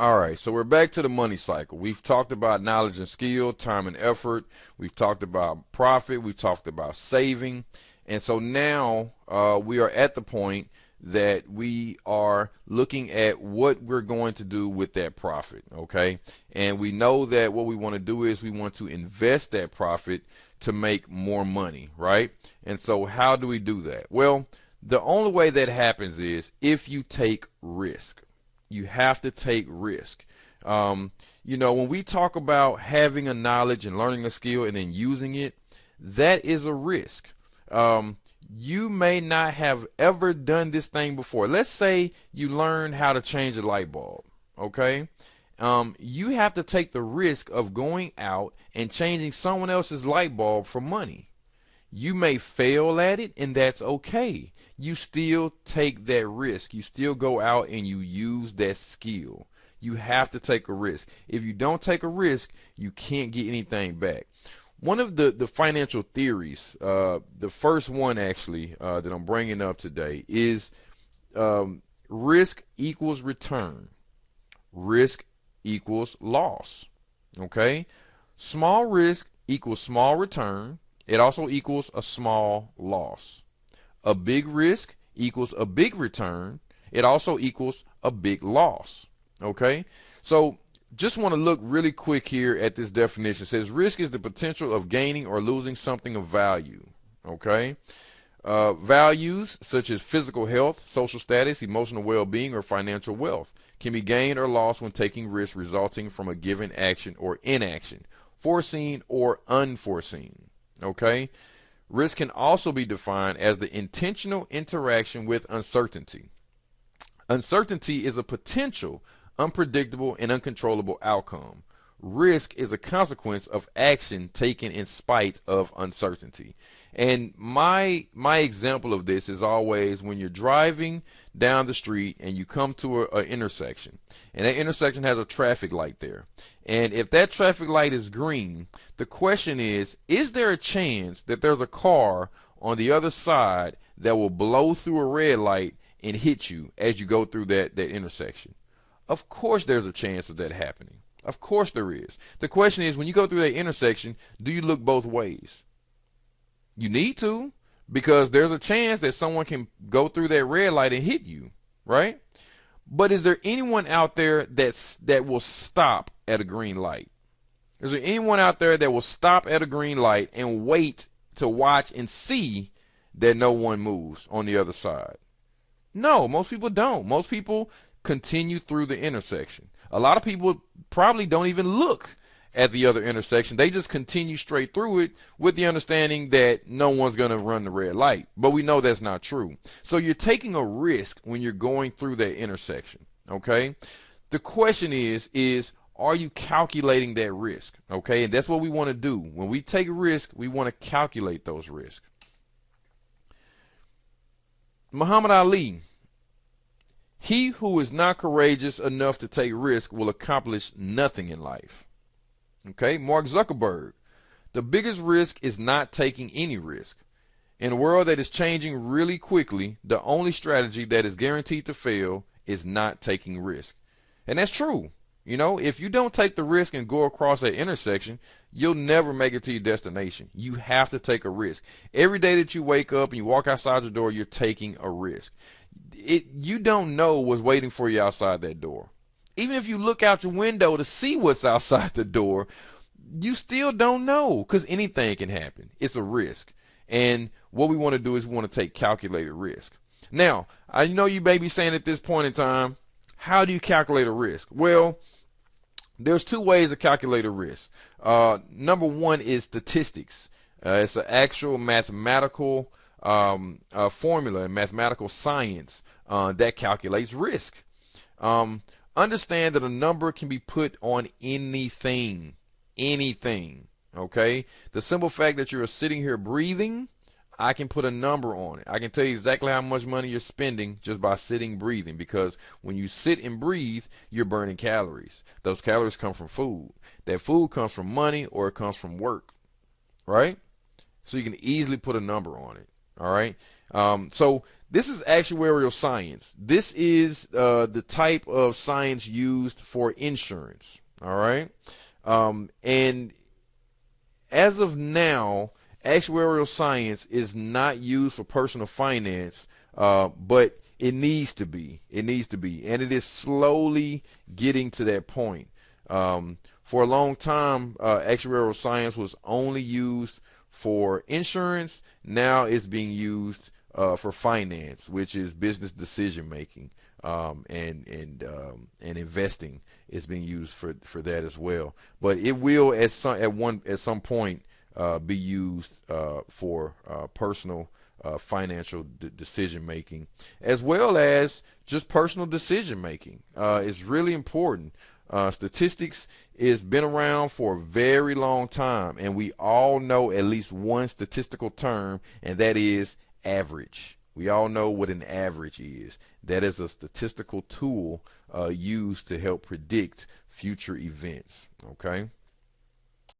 All right, so we're back to the money cycle. We've talked about knowledge and skill, time and effort. We've talked about profit. We've talked about saving. And so now we are at the point that we are looking at what we're going to do with that profit, okay? And we know that what we want to do is we want to invest that profit to make more money, right? And so how do we do that? Well, the only way that happens is if you take risk. You have to take risk. When we talk about having a knowledge and learning a skill and then using it, that is a risk. You may not have ever done this thing before. Let's say you learn how to change a light bulb, okay? You have to take the risk of going out and changing someone else's light bulb for money. You may fail at it, and that's okay. You still take that risk. You still go out and you use that skill. You have to take a risk. If you don't take a risk, you can't get anything back. One of the financial theories, the first one actually that I'm bringing up today is risk equals return. Risk equals loss. Okay? Small risk equals small return. It also equals a small loss. A big risk equals a big return. It also equals a big loss. Okay? So just want to look really quick here at this definition. It says risk is the potential of gaining or losing something of value. Okay? Values such as physical health, social status, emotional well-being, or financial wealth can be gained or lost when taking risks resulting from a given action or inaction, foreseen or unforeseen. Okay? Risk can also be defined as the intentional interaction with uncertainty. Uncertainty is a potential, unpredictable, and uncontrollable outcome. Risk is a consequence of action taken in spite of uncertainty. And my example of this is always when you're driving down the street and you come to an intersection, and that intersection has a traffic light there. And if that traffic light is green, the question is there a chance that there's a car on the other side that will blow through a red light and hit you as you go through that intersection? Of course there's a chance of that happening. Of course there is. The question is, when you go through that intersection, do you look both ways? You need to, because there's a chance that someone can go through that red light and hit you, right? But is there anyone out there that will stop at a green light? Is there anyone out there that will stop at a green light and wait to watch and see that no one moves on the other side? No, most people don't. Most people continue through the intersection. A lot of people probably don't even look at the other intersection. They just continue straight through it with the understanding that no one's going to run the red light. But we know that's not true. So you're taking a risk when you're going through that intersection, okay? The question is are you calculating that risk, okay? And that's what we want to do. When we take a risk, we want to calculate those risks. Muhammad Ali: he who is not courageous enough to take risk will accomplish nothing in life. Okay, Mark Zuckerberg: the biggest risk is not taking any risk. In a world that is changing really quickly, the only strategy that is guaranteed to fail is not taking risk. And that's true. You know, if you don't take the risk and go across that intersection, you'll never make it to your destination. You have to take a risk. Every day that you wake up and you walk outside your door, you're taking a risk. You don't know what's waiting for you outside that door. Even if you look out your window to see what's outside the door, you still don't know, because anything can happen. It's a risk. And what we want to do is we want to take calculated risk. Now, I know you may be saying at this point in time, how do you calculate a risk? Well, there's two ways to calculate a risk. Number one is statistics. It's an actual mathematical formula and mathematical science that calculates risk. Understand that a number can be put on anything, okay? The simple fact that you're sitting here breathing, I can put a number on it. I can tell you exactly how much money you're spending just by sitting breathing, because when you sit and breathe, you're burning calories. Those calories come from food. That food comes from money, or it comes from work, right? So you can easily put a number on it, all right? So this is actuarial science. This is the type of science used for insurance. All right. And as of now, actuarial science is not used for personal finance, but it needs to be. It needs to be. And it is slowly getting to that point. For a long time, actuarial science was only used for insurance. Now it's being used for finance, which is business decision making, and investing is being used for that as well. But it will at some point be used for personal financial decision making, as well as just personal decision making. It's really important. Statistics has been around for a very long time, and we all know at least one statistical term, and that is average. We all know what an average is. That is a statistical tool used to help predict future events. Okay.